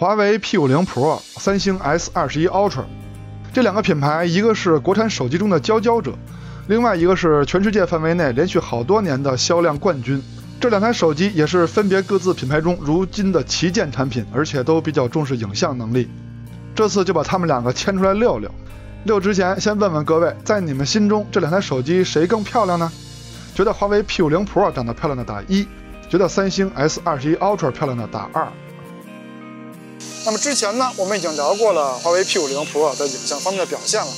华为 P50 Pro、三星 S21 Ultra 这两个品牌，一个是国产手机中的佼佼者，另外一个是全世界范围内连续好多年的销量冠军。这两台手机也是分别各自品牌中如今的旗舰产品，而且都比较重视影像能力。这次就把他们两个牵出来溜溜。溜之前，先问问各位，在你们心中这两台手机谁更漂亮呢？觉得华为 P50 Pro 长得漂亮的打1，觉得三星 S21 Ultra 漂亮的打2。那么之前呢，我们已经聊过了华为 P50 Pro 的影像方面的表现了。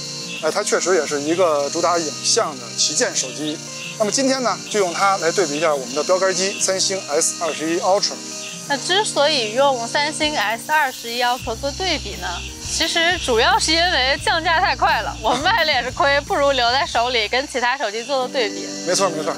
它确实也是一个主打影像的旗舰手机。那么今天呢，就用它来对比一下我们的标杆机三星 S21 Ultra。那之所以用三星 S21 Ultra 做对比呢，其实主要是因为降价太快了，我们卖了也是亏，不如留在手里跟其他手机做对比。没错没错。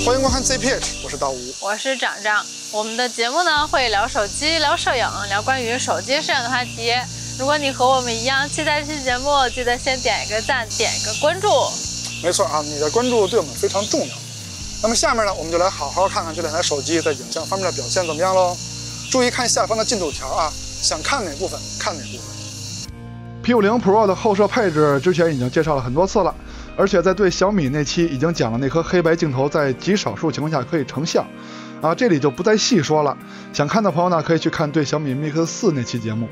欢迎观看 ZPH， 我是道吴，我是长长。我们的节目呢会聊手机、聊摄影、聊关于手机摄影的话题。如果你和我们一样期待这期节目，记得先点一个赞，点一个关注。没错啊，你的关注对我们非常重要。那么下面呢，我们就来好好看看这两台手机在影像方面的表现怎么样喽。注意看下方的进度条啊，想看哪部分看哪部分。P50 Pro 的后摄配置之前已经介绍了很多次了。而且在对小米那期已经讲了那颗黑白镜头在极少数情况下可以成像，这里就不再细说了。想看的朋友呢，可以去看对小米 Mix 4那期节目。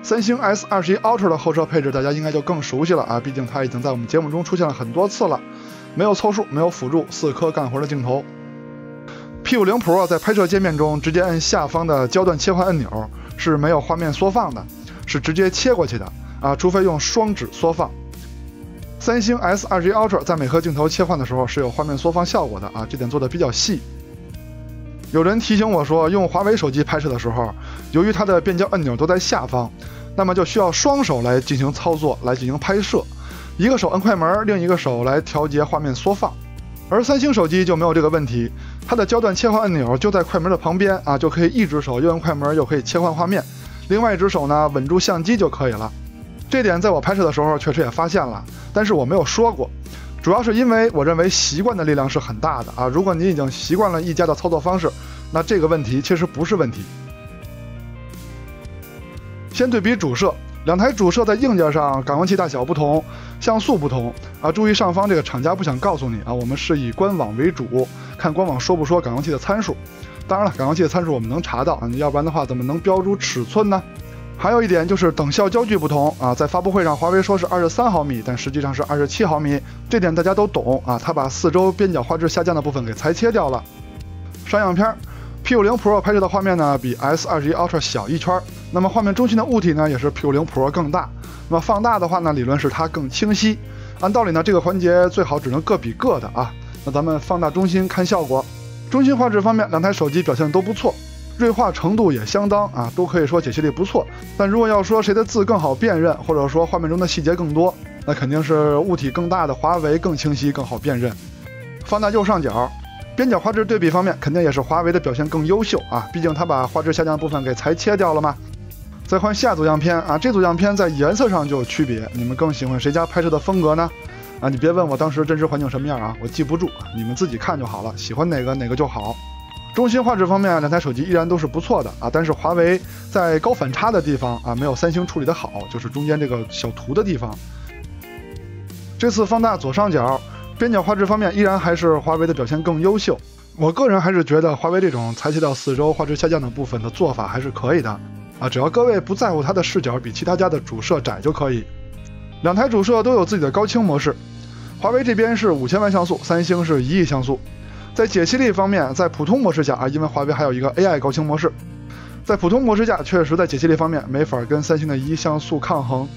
三星 S21 Ultra 的后摄配置大家应该就更熟悉了毕竟它已经在我们节目中出现了很多次了。没有凑数，没有辅助，4颗干活的镜头。P50 Pro 在拍摄界面中直接按下方的焦段切换按钮是没有画面缩放的，是直接切过去的除非用双指缩放。三星 S21 Ultra 在每颗镜头切换的时候是有画面缩放效果的这点做的比较细。有人提醒我说，用华为手机拍摄的时候，由于它的变焦按钮都在下方，那么就需要双手来进行操作，来进行拍摄，一个手摁快门，另一个手来调节画面缩放。而三星手机就没有这个问题，它的焦段切换按钮就在快门的旁边就可以一只手右摁快门，又可以切换画面，另外一只手呢稳住相机就可以了。这点在我拍摄的时候确实也发现了，但是我没有说过，主要是因为我认为习惯的力量是很大的如果你已经习惯了一加的操作方式，那这个问题其实不是问题。先对比主摄，两台主摄在硬件上感光器大小不同，像素不同注意上方这个厂家不想告诉你我们是以官网为主，看官网说不说感光器的参数。当然了，感光器的参数我们能查到要不然的话怎么能标注尺寸呢？还有一点就是等效焦距不同在发布会上华为说是23毫米，但实际上是27毫米，这点大家都懂它把四周边角画质下降的部分给裁切掉了。商样片 P50 Pro 拍摄的画面呢比 S21 Ultra 小一圈，那么画面中心的物体呢也是 P50 Pro 更大，那么放大的话呢理论是它更清晰，按道理呢这个环节最好只能各比各的那咱们放大中心看效果。中心画质方面两台手机表现都不错，锐化程度也相当都可以说解析力不错。但如果要说谁的字更好辨认，或者说画面中的细节更多，那肯定是物体更大的华为更清晰更好辨认。放大右上角，边角画质对比方面肯定也是华为的表现更优秀毕竟它把画质下降的部分给裁切掉了嘛。再换下组样片这组样片在颜色上就有区别，你们更喜欢谁家拍摄的风格呢？你别问我当时真实环境什么样我记不住你们自己看就好了，喜欢哪个就好。中心画质方面两台手机依然都是不错的但是华为在高反差的地方没有三星处理的好，就是中间这个小图的地方。这次放大左上角，边角画质方面依然还是华为的表现更优秀。我个人还是觉得华为这种裁切到4周画质下降的部分的做法还是可以的啊，只要各位不在乎它的视角比其他家的主摄窄就可以。两台主摄都有自己的高清模式，华为这边是5000万像素，三星是1亿像素。在解析力方面，在普通模式下啊，因为华为还有一个 AI 高清模式，在普通模式下确实在解析力方面没法跟三星的1像素抗衡。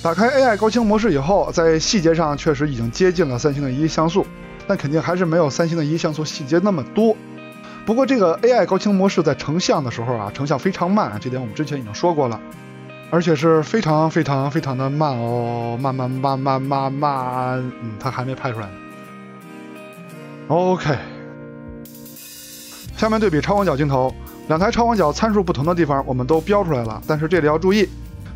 打开 AI 高清模式以后，在细节上确实已经接近了三星的1像素，但肯定还是没有三星的1像素细节那么多。不过这个 AI 高清模式在成像的时候啊，成像非常慢，这点我们之前已经说过了，而且是非常的慢哦，慢，它还没拍出来呢。OK， 下面对比超广角镜头，两台超广角参数不同的地方我们都标出来了，但是这里要注意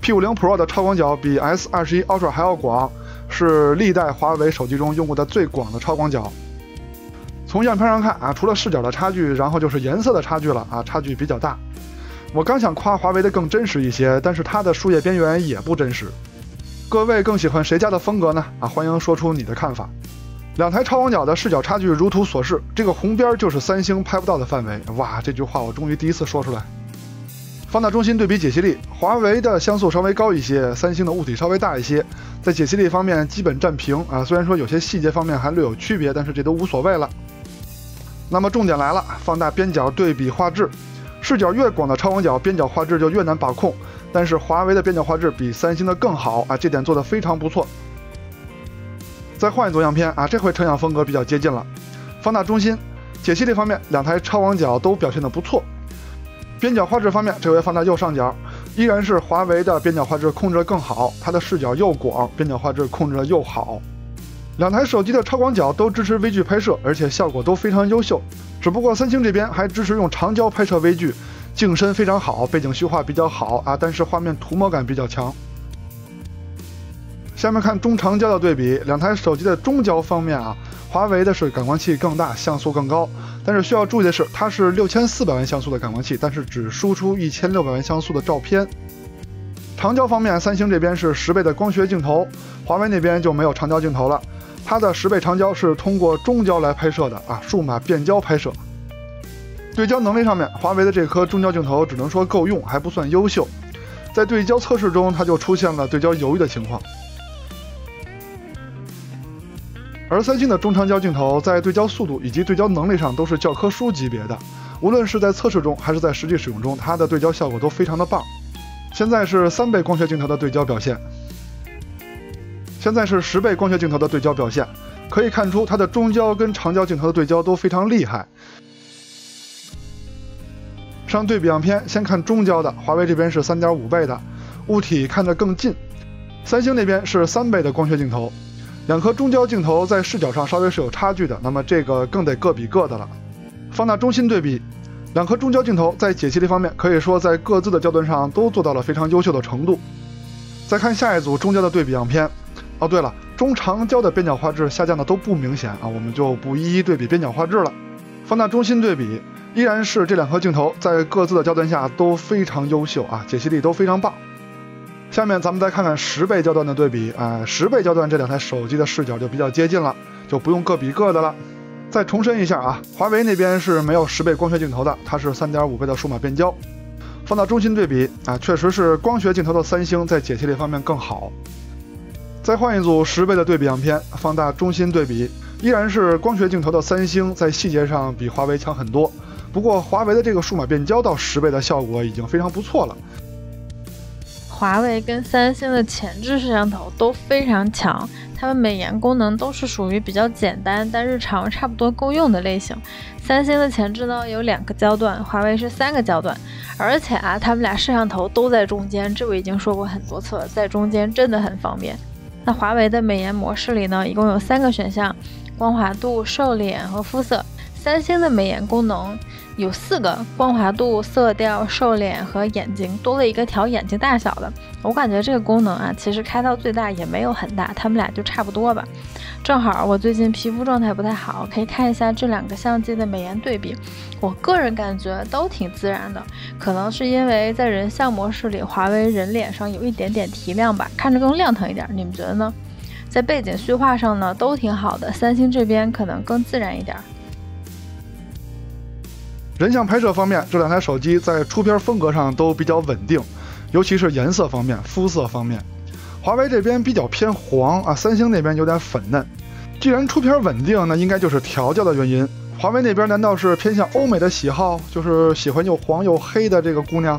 ，P50 Pro 的超广角比 S21 Ultra 还要广，是历代华为手机中用过的最广的超广角。从样片上看啊，除了视角的差距，然后就是颜色的差距了啊，差距比较大。我刚想夸华为的更真实一些，但是它的树叶边缘也不真实。各位更喜欢谁家的风格呢？啊，欢迎说出你的看法。两台超广角的视角差距如图所示，这个红边就是三星拍不到的范围。哇，这句话我终于第一次说出来。放大中心对比解析力，华为的像素稍微高一些，三星的物体稍微大一些，在解析力方面基本占平啊。虽然说有些细节方面还略有区别，但是这都无所谓了。那么重点来了，放大边角对比画质，视角越广的超广角边角画质就越难把控，但是华为的边角画质比三星的更好啊，这点做得非常不错。再换一组样片啊，这回成像风格比较接近了。放大中心，解析力方面两台超广角都表现得不错。边角画质方面，这回放大右上角，依然是华为的边角画质控制得更好，它的视角又广，边角画质控制得又好。两台手机的超广角都支持微距拍摄，而且效果都非常优秀。只不过三星这边还支持用长焦拍摄微距，景深非常好，背景虚化比较好啊，但是画面涂抹感比较强。下面看中长焦的对比，两台手机的中焦方面啊，华为的是感光器更大，像素更高，但是需要注意的是，它是6400万像素的感光器，但是只输出1600万像素的照片。长焦方面，三星这边是10倍的光学镜头，华为那边就没有长焦镜头了。它的10倍长焦是通过中焦来拍摄的啊，数码变焦拍摄。对焦能力上面，华为的这颗中焦镜头只能说够用，还不算优秀。在对焦测试中，它就出现了对焦犹豫的情况。而三星的中长焦镜头在对焦速度以及对焦能力上都是教科书级别的，无论是在测试中还是在实际使用中，它的对焦效果都非常的棒。现在是3倍光学镜头的对焦表现。现在是10倍光学镜头的对焦表现，可以看出它的中焦跟长焦镜头的对焦都非常厉害。上对比样片，先看中焦的，华为这边是3.5倍的，物体看着更近；三星那边是3倍的光学镜头，两颗中焦镜头在视角上稍微是有差距的，那么这个更得各比各的了。放大中心对比，两颗中焦镜头在解析力方面可以说在各自的焦段上都做到了非常优秀的程度。再看下一组中焦的对比样片。哦，对了，中长焦的边角画质下降的都不明显啊，我们就不一一对比边角画质了。放大中心对比，依然是这两颗镜头在各自的焦段下都非常优秀啊，解析力都非常棒。下面咱们再看看10倍焦段的对比，10倍焦段这两台手机的视角就比较接近了，就不用各比各的了。再重申一下啊，华为那边是没有10倍光学镜头的，它是3.5倍的数码变焦。放大中心对比啊，确实是光学镜头的三星在解析力方面更好。再换一组10倍的对比样片，放大中心对比，依然是光学镜头的三星在细节上比华为强很多。不过华为的这个数码变焦到10倍的效果已经非常不错了。华为跟三星的前置摄像头都非常强，它们美颜功能都是属于比较简单但日常差不多够用的类型。三星的前置呢有2个焦段，华为是3个焦段，而且它们俩摄像头都在中间，这我已经说过很多次了，在中间真的很方便。那华为的美颜模式里呢，一共有3个选项：光滑度、瘦脸和肤色。三星的美颜功能有4个：光滑度、色调、瘦脸和眼睛，多了一个调眼睛大小的。我感觉这个功能其实开到最大也没有很大，它们俩就差不多吧。正好我最近皮肤状态不太好，可以看一下这2个相机的美颜对比。我个人感觉都挺自然的，可能是因为在人像模式里，华为人脸上有一点点提亮吧，看着更亮堂一点。你们觉得呢？在背景虚化上呢都挺好的，三星这边可能更自然一点。人像拍摄方面，这两台手机在出片风格上都比较稳定，尤其是颜色方面、肤色方面。华为这边比较偏黄啊，三星那边有点粉嫩。既然出片稳定，那应该就是调教的原因。华为那边难道是偏向欧美的喜好，就是喜欢又黄又黑的这个姑娘？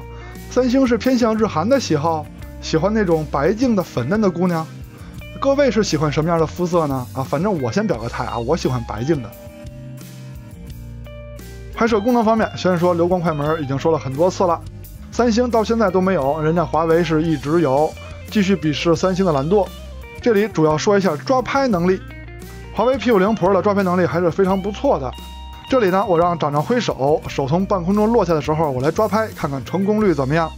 三星是偏向日韩的喜好，喜欢那种白净的粉嫩的姑娘？各位是喜欢什么样的肤色呢？啊，反正我先表个态啊，我喜欢白净的。拍摄功能方面，先说流光快门，已经说了很多次了，三星到现在都没有，人家华为是一直有，继续鄙视三星的懒惰。这里主要说一下抓拍能力，华为 P50 Pro 的抓拍能力还是非常不错的。这里呢，我让掌掌挥手，手从半空中落下的时候，我来抓拍，看看成功率怎么样。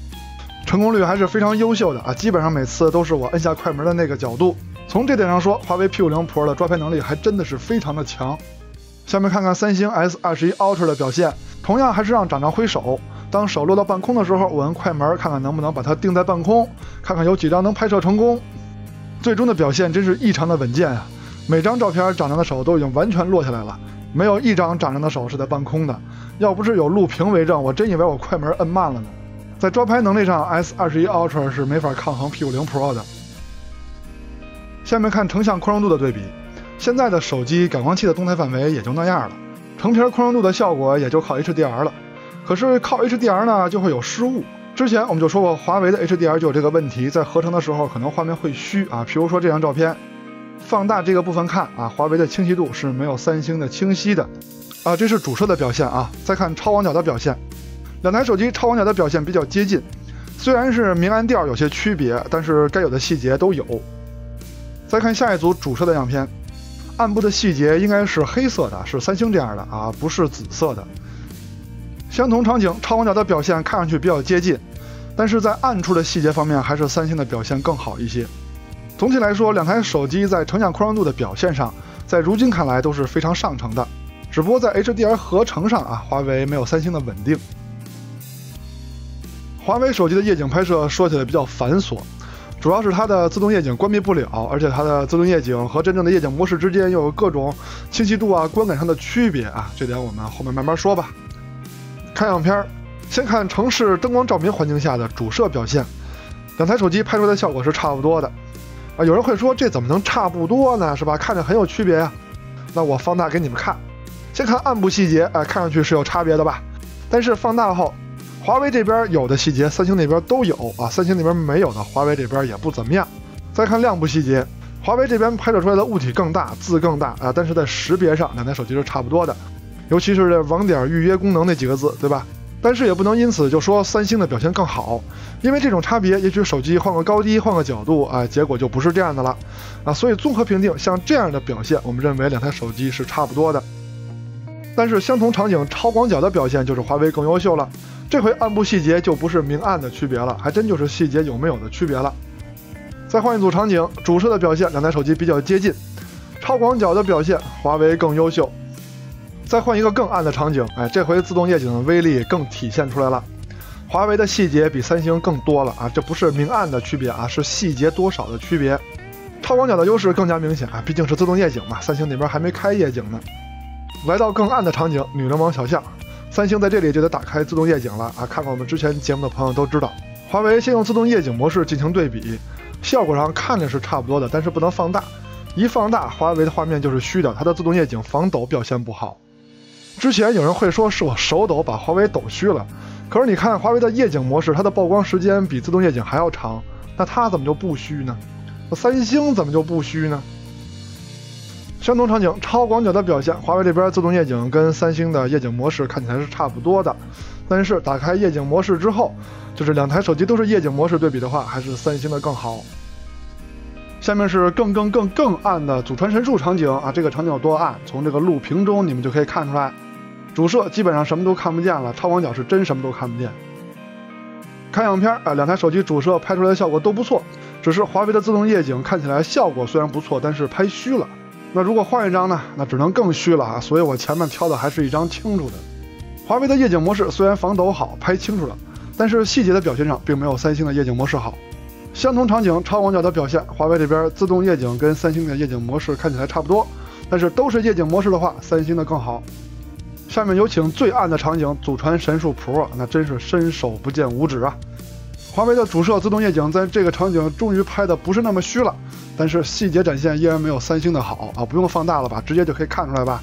成功率还是非常优秀的啊，基本上每次都是我摁下快门的那个角度。从这点上说，华为 P50 Pro 的抓拍能力还真的是非常的强。下面看看三星 S21 Ultra 的表现，同样还是让掌掌挥手，当手落到半空的时候，我摁快门，看看能不能把它定在半空，看看有几张能拍摄成功。最终的表现真是异常的稳健啊！每张照片掌掌的手都已经完全落下来了，没有一张掌掌的手是在半空的。要不是有录屏为证，我真以为我快门摁慢了呢。在抓拍能力上 ，S21 Ultra 是没法抗衡 P50 Pro 的。下面看成像宽容度的对比。现在的手机感光器的动态范围也就那样了，成片宽容度的效果也就靠 HDR 了。可是靠 HDR 呢，就会有失误。之前我们就说过，华为的 HDR 就有这个问题，在合成的时候可能画面会虚啊。比如说这张照片，放大这个部分看啊，华为的清晰度是没有三星的清晰的啊。这是主摄的表现啊。再看超广角的表现，两台手机超广角的表现比较接近，虽然是明暗调有些区别，但是该有的细节都有。再看下一组主摄的样片。暗部的细节应该是黑色的，是三星这样的啊，不是紫色的。相同场景，超广角的表现看上去比较接近，但是在暗处的细节方面，还是三星的表现更好一些。总体来说，两台手机在成像宽容度的表现上，在如今看来都是非常上乘的，只不过在 HDR 合成上啊，华为没有三星的稳定。华为手机的夜景拍摄说起来比较繁琐。主要是它的自动夜景关闭不了，而且它的自动夜景和真正的夜景模式之间又有各种清晰度啊、观感上的区别啊，这点我们后面慢慢说吧。看样片，先看城市灯光照明环境下的主摄表现，两台手机拍出来的效果是差不多的啊。有人会说这怎么能差不多呢？是吧？看着很有区别呀。那我放大给你们看，先看暗部细节，看上去是有差别的吧？但是放大后。华为这边有的细节，三星那边都有啊，三星那边没有的，华为这边也不怎么样。再看亮部细节，华为这边拍摄出来的物体更大，字更大啊，但是在识别上两台手机是差不多的，尤其是这网点预约功能那几个字，对吧？但是也不能因此就说三星的表现更好，因为这种差别，也许手机换个高低，换个角度啊，结果就不是这样的了啊。所以综合评定，像这样的表现，我们认为两台手机是差不多的。但是相同场景超广角的表现就是华为更优秀了。这回暗部细节就不是明暗的区别了，还真就是细节有没有的区别了。再换一组场景，主摄的表现两台手机比较接近，超广角的表现华为更优秀。再换一个更暗的场景，这回自动夜景的威力更体现出来了，华为的细节比三星更多了啊，这不是明暗的区别啊，是细节多少的区别。超广角的优势更加明显啊，毕竟是自动夜景嘛，三星那边还没开夜景呢。来到更暗的场景，女人王小象。三星在这里就得打开自动夜景了啊！看过我们之前节目的朋友都知道，华为先用自动夜景模式进行对比，效果上看着是差不多的，但是不能放大，一放大华为的画面就是虚的，它的自动夜景防抖表现不好。之前有人会说是我手抖把华为抖虚了，可是你看华为的夜景模式，它的曝光时间比自动夜景还要长，那它怎么就不虚呢？三星怎么就不虚呢？相同场景超广角的表现，华为这边自动夜景跟三星的夜景模式看起来是差不多的，但是打开夜景模式之后，就是两台手机都是夜景模式对比的话，还是三星的更好。下面是更暗的祖传神树场景啊，这个场景有多暗，从这个录屏中你们就可以看出来。主摄基本上什么都看不见了，超广角是真什么都看不见。看样片啊，两台手机主摄拍出来的效果都不错，只是华为的自动夜景看起来效果虽然不错，但是拍虚了。那如果换一张呢？那只能更虚了啊！所以我前面挑的还是一张清楚的。华为的夜景模式虽然防抖好，拍清楚了，但是细节的表现上并没有三星的夜景模式好。相同场景超广角的表现，华为这边自动夜景跟三星的夜景模式看起来差不多，但是都是夜景模式的话，三星的更好。下面有请最暗的场景祖传神树 Pro， 那真是伸手不见五指啊！华为的主摄自动夜景在这个场景终于拍的不是那么虚了，但是细节展现依然没有三星的好啊！不用放大了吧，直接就可以看出来吧。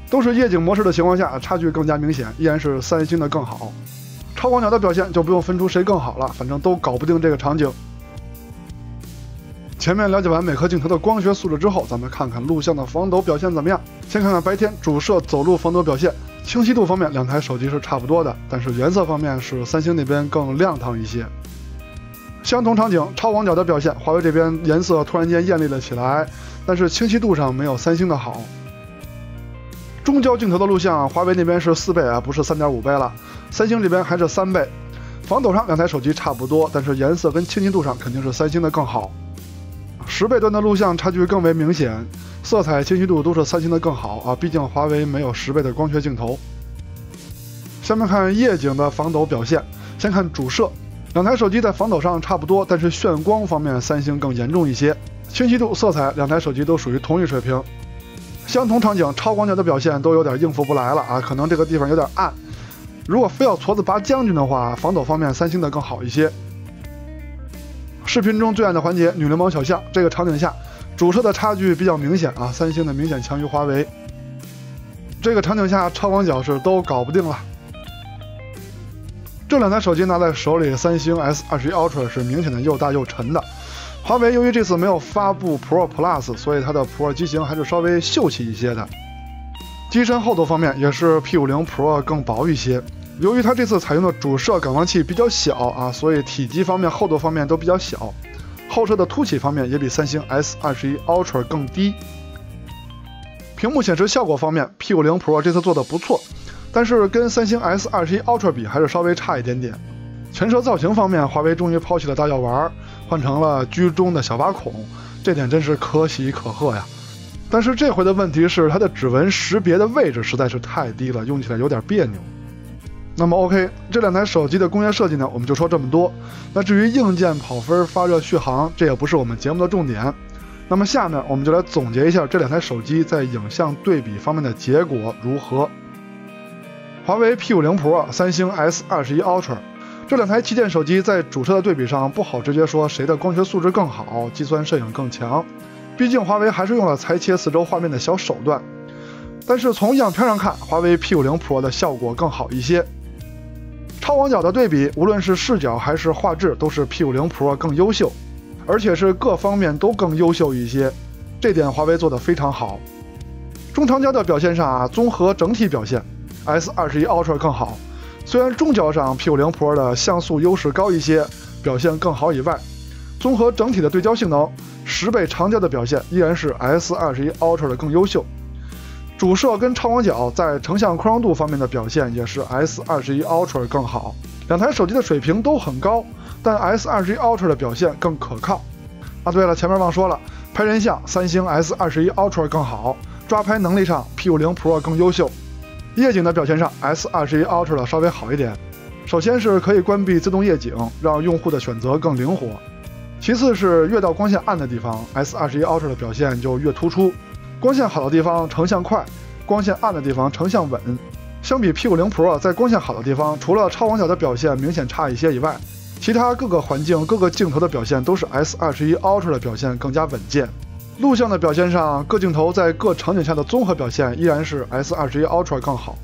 都是夜景模式的情况下，差距更加明显，依然是三星的更好。超广角的表现就不用分出谁更好了，反正都搞不定这个场景。前面了解完每颗镜头的光学素质之后，咱们看看录像的防抖表现怎么样。先看看白天主摄走路防抖表现，清晰度方面两台手机是差不多的，但是颜色方面是三星那边更亮堂一些。相同场景超广角的表现，华为这边颜色突然间艳丽了起来，但是清晰度上没有三星的好。中焦镜头的录像，华为那边是4倍啊，不是3.5倍了，三星这边还是3倍。防抖上两台手机差不多，但是颜色跟清晰度上肯定是三星的更好。10倍段的录像差距更为明显，色彩清晰度都是三星的更好啊，毕竟华为没有10倍的光学镜头。下面看夜景的防抖表现，先看主摄，两台手机在防抖上差不多，但是眩光方面三星更严重一些，清晰度、色彩两台手机都属于同一水平。相同场景超广角的表现都有点应付不来了啊，可能这个地方有点暗，如果非要矬子拔将军的话，防抖方面三星的更好一些。视频中最暗的环节，女流氓小象，这个场景下主摄的差距比较明显啊，三星的明显强于华为。这个场景下超广角是都搞不定了。这两台手机拿在手里，三星 S21 Ultra 是明显的又大又沉的。华为由于这次没有发布 Pro Plus， 所以它的 Pro 机型还是稍微秀气一些的。机身厚度方面也是 P50 Pro 更薄一些。由于它这次采用的主摄感光器比较小啊，所以体积方面、厚度方面都比较小。后摄的凸起方面也比三星 S21 Ultra 更低。屏幕显示效果方面 ，P50 Pro 这次做的不错，但是跟三星 S21 Ultra 比还是稍微差一点点。前摄造型方面，华为终于抛弃了大药丸，换成了居中的小挖孔，这点真是可喜可贺呀。但是这回的问题是它的指纹识别的位置实在是太低了，用起来有点别扭。那么 OK， 这两台手机的工业设计呢，我们就说这么多。那至于硬件跑分、发热、续航，这也不是我们节目的重点。那么下面我们就来总结一下这两台手机在影像对比方面的结果如何。华为 P50 Pro、三星 S21 Ultra 这两台旗舰手机在主摄的对比上不好直接说谁的光学素质更好，计算摄影更强，毕竟华为还是用了裁切四周画面的小手段。但是从样片上看，华为 P50 Pro 的效果更好一些。超广角的对比，无论是视角还是画质，都是 P50 Pro 更优秀，而且是各方面都更优秀一些，这点华为做得非常好。中长焦的表现上综合整体表现 S21 Ultra 更好，虽然中焦上 P50 Pro 的像素优势高一些，表现更好以外，综合整体的对焦性能，10倍长焦的表现依然是 S21 Ultra 的更优秀。主摄跟超广角在成像宽容度方面的表现也是 S21 Ultra 更好，两台手机的水平都很高，但 S21 Ultra 的表现更可靠。对了，前面忘说了，拍人像三星 S21 Ultra 更好，抓拍能力上 P50 Pro 更优秀，夜景的表现上 S21 Ultra 的稍微好一点。首先是可以关闭自动夜景，让用户的选择更灵活，其次是越到光线暗的地方 S21 Ultra 的表现就越突出，光线好的地方成像快，光线暗的地方成像稳。相比 P50 Pro 在光线好的地方，除了超广角的表现明显差一些以外，其他各个环境、各个镜头的表现都是 S21 Ultra 的表现更加稳健。录像的表现上，各镜头在各场景下的综合表现依然是 S21 Ultra 更好。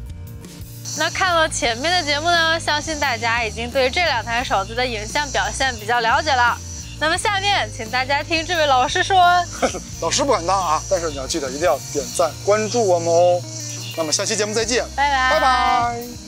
那看了前面的节目呢，相信大家已经对这两台手机的影像表现比较了解了。那么下面请大家听这位老师说。老师不敢当啊，但是你要记得一定要点赞关注我们哦。那么下期节目再见，拜拜。拜拜。